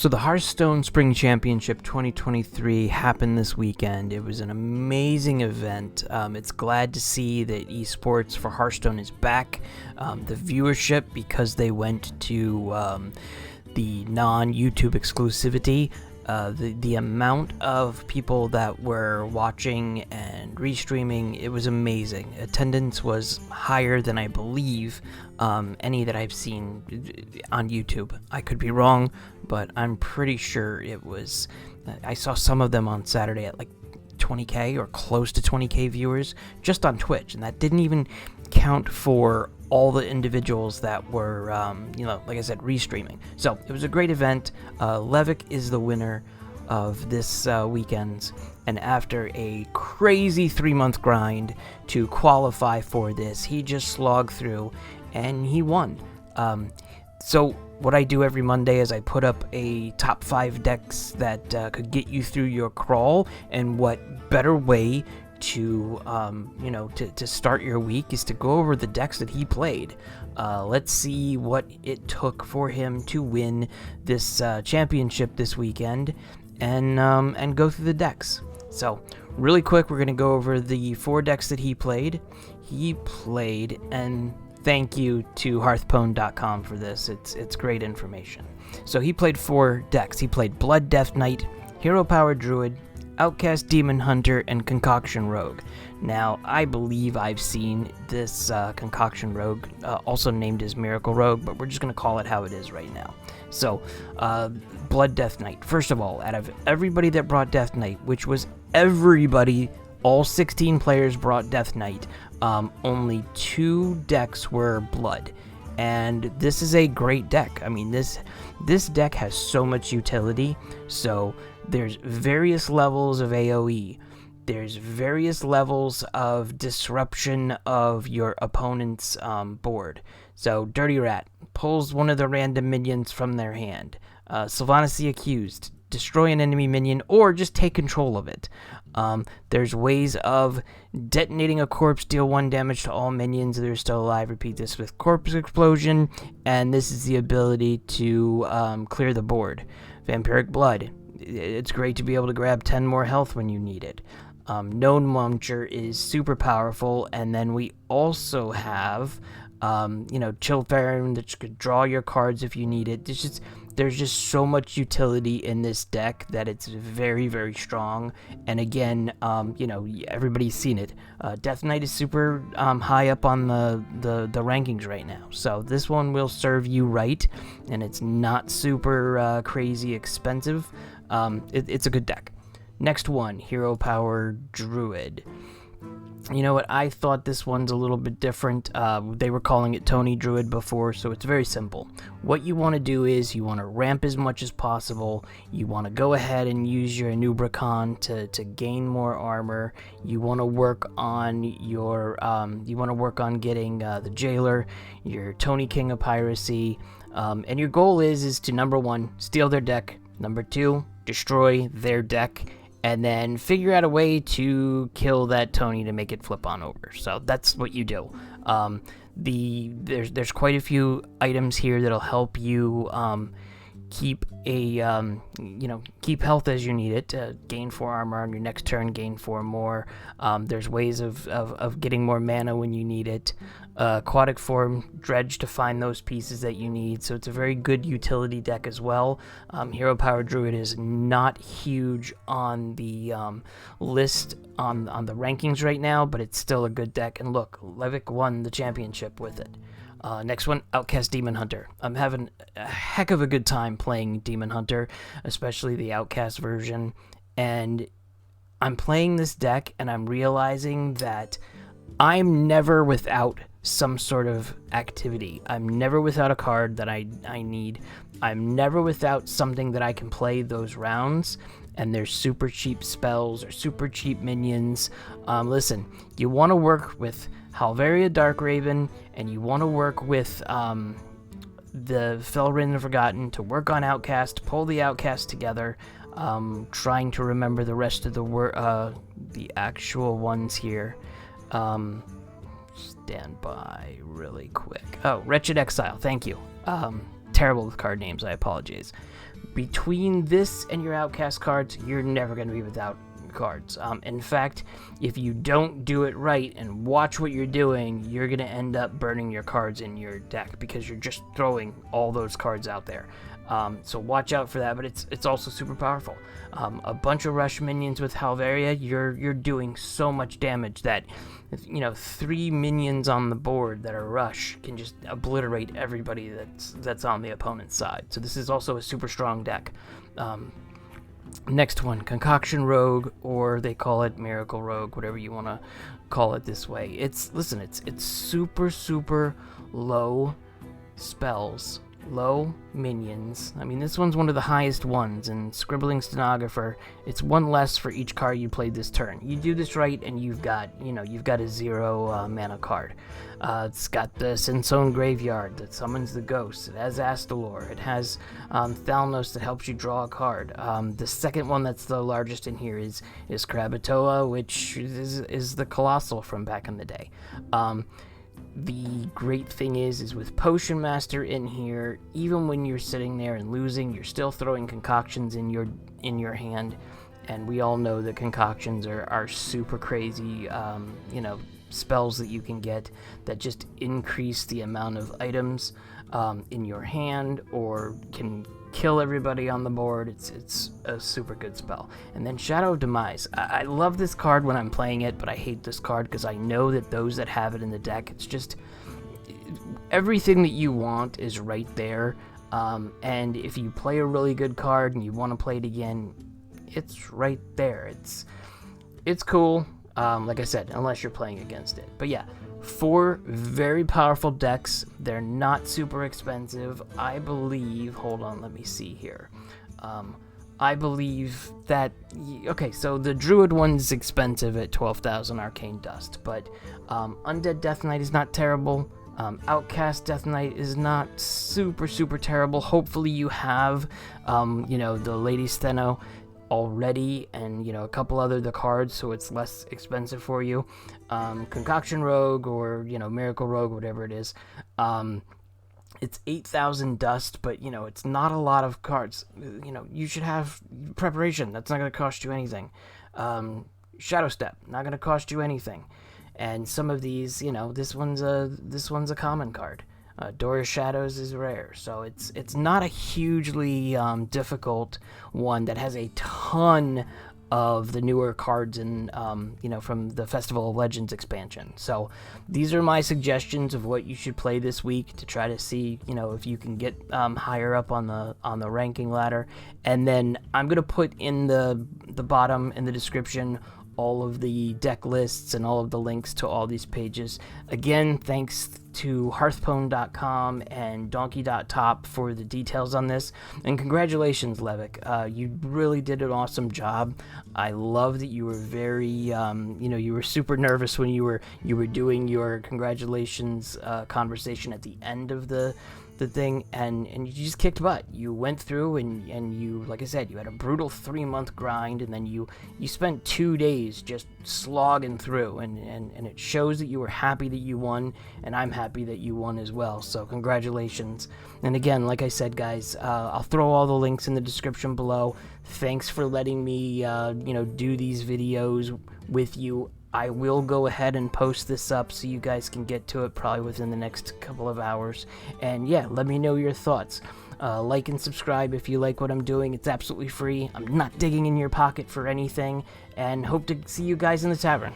So the Hearthstone Spring Championship 2023 happened this weekend. It was an amazing event. It's glad to see that esports for Hearthstone is back. The viewership, because they went to the non-YouTube exclusivity, the amount of people that were watching and restreaming, it was amazing. Attendance was higher than I believe any that I've seen on YouTube. I could be wrong, but I'm pretty sure it was. I saw some of them on Saturday at like 20k or close to 20k viewers just on Twitch, and that didn't even count for all the individuals that were, like I said, restreaming. So it was a great event. Levik is the winner of this weekend, and after a crazy 3-month grind to qualify for this, he just slogged through and he won. So what I do every Monday is I put up a top 5 decks that could get you through your crawl, and what better way to start your week is to go over the decks that he played. Let's see what it took for him to win this championship this weekend, and go through the decks. So really quick, we're gonna go over the 4 decks that he played. And thank you to Hearthstone.com for this. It's great information. So he played 4 decks. He played Blood Death Knight, Hero Power Druid, Outcast Demon Hunter, and Concoction Rogue. Now, I believe I've seen this Concoction Rogue, also named as Miracle Rogue, but we're just going to call it how it is right now. So, Blood Death Knight. First of all, out of everybody that brought Death Knight, which was everybody, all 16 players brought Death Knight, only 2 decks were Blood. And this is a great deck. I mean, this deck has so much utility. So there's various levels of AoE. There's various levels of disruption of your opponent's board. So Dirty Rat pulls one of the random minions from their hand. Sylvanas the Accused, destroy an enemy minion or just take control of it. There's ways of detonating a corpse, deal 1 damage to all minions that are still alive. Repeat this with Corpse Explosion, and this is the ability to clear the board. Vampiric Blood. It's great to be able to grab 10 more health when you need it. Known Muncher is super powerful, and then we also have, Chill Faron that could draw your cards if you need it. There's just so much utility in this deck that it's very, very strong. And again, everybody's seen it. Death Knight is super high up on the rankings right now. So this one will serve you right, and it's not super crazy expensive. It's a good deck. Next one, Hero Power Druid. You know what? I thought this one's a little bit different. They were calling it Tony Druid before, so it's very simple. What you want to do is you want to ramp as much as possible. You want to go ahead and use your Nubricon to gain more armor. You want to work on your getting the Jailer, your Tony King of Piracy, and your goal is to, number 1, steal their deck. Number 2, destroy their deck. And then figure out a way to kill that Tony to make it flip on over. So that's what you do. There's quite a few items here that'll help you keep keep health as you need it. Gain 4 armor on your next turn. Gain 4 more. There's ways of getting more mana when you need it. Aquatic Form, Dredge to find those pieces that you need. So it's a very good utility deck as well. Hero Power Druid is not huge on the list on the rankings right now, but it's still a good deck. And look, Levik won the championship with it. Next one, Outcast Demon Hunter. I'm having a heck of a good time playing Demon Hunter, especially the Outcast version. And I'm playing this deck, and I'm realizing that I'm never without some sort of activity. I'm never without a card that I need. I'm never without something that I can play those rounds. And there's super cheap spells or super cheap minions. Listen, you want to work with Halvaria Darkraven, and you want to work with the Felrin the Forgotten to work on Outcast, pull the Outcast together. Trying to remember the rest of the actual ones here. Stand by really quick. Oh, Wretched Exile, thank you. terrible with card names, I apologize. Between this and your Outcast cards, you're never going to be without cards. In fact, if you don't do it right and watch what you're doing, you're going to end up burning your cards in your deck because you're just throwing all those cards out there. So watch out for that, but it's also super powerful. A bunch of rush minions with Halveria, you're doing so much damage that, 3 minions on the board that are rush can just obliterate everybody that's on the opponent's side. So this is also a super strong deck. Next one, Concoction Rogue, or they call it Miracle Rogue, whatever you want to call it this way. It's super, super low spells, low minions. I mean, this one's one of the highest ones, and Scribbling Stenographer, it's one less for each card you played this turn. You do this right, and you've got a 0 mana card. It's got the Sinsone Graveyard that summons the ghosts. It has Astalor. It has Thalnos that helps you draw a card. The second one that's the largest in here is Krakatoa, which is the Colossal from back in the day. The great thing is with Potion Master in here, even when you're sitting there and losing, you're still throwing concoctions in your hand, and we all know that concoctions are super crazy, spells that you can get that just increase the amount of items in your hand or can kill everybody on the board. It's a super good spell. And then Shadow of Demise. I love this card when I'm playing it, but I hate this card because I know that those that have it in the deck, it's just everything that you want is right there. And if you play a really good card and you want to play it again, it's right there. It's cool. Like I said, unless you're playing against it. But yeah, 4 very powerful decks. They're not super expensive. I believe, hold on, let me see here. I believe that, okay, so the Druid one's expensive at 12,000 Arcane Dust, but Undead Death Knight is not terrible. Outcast Death Knight is not super, super terrible. Hopefully you have, the Lady Steno already, and a couple other the cards, so it's less expensive for you. Concoction Rogue or Miracle Rogue, whatever it is, it's 8,000 dust, but it's not a lot of cards. You should have preparation. That's not going to cost you anything. Shadow Step, not going to cost you anything. And some of these, this one's a common card. Door of Shadows is rare, so it's not a hugely difficult one that has a ton of the newer cards in, from the Festival of Legends expansion. So these are my suggestions of what you should play this week to try to see, if you can get higher up on the ranking ladder. And then I'm gonna put in the bottom in the description all of the deck lists and all of the links to all these pages. Again, thanks to Hearthstone.com and Donkey.top for the details on this, and congratulations, Levik. You really did an awesome job. I love that you were very, you were super nervous when you were doing your congratulations conversation at the end of the thing, and you just kicked butt. You went through and you, like I said, you had a brutal 3-month grind, and then you spent 2 days just slogging through, and it shows that you were happy that you won, and I'm happy that you won as well. So congratulations. And again, like I said, guys, I'll throw all the links in the description below. Thanks for letting me do these videos with you. I will go ahead and post this up so you guys can get to it probably within the next couple of hours. And yeah, let me know your thoughts. Like and subscribe if you like what I'm doing. It's absolutely free. I'm not digging in your pocket for anything. And hope to see you guys in the tavern.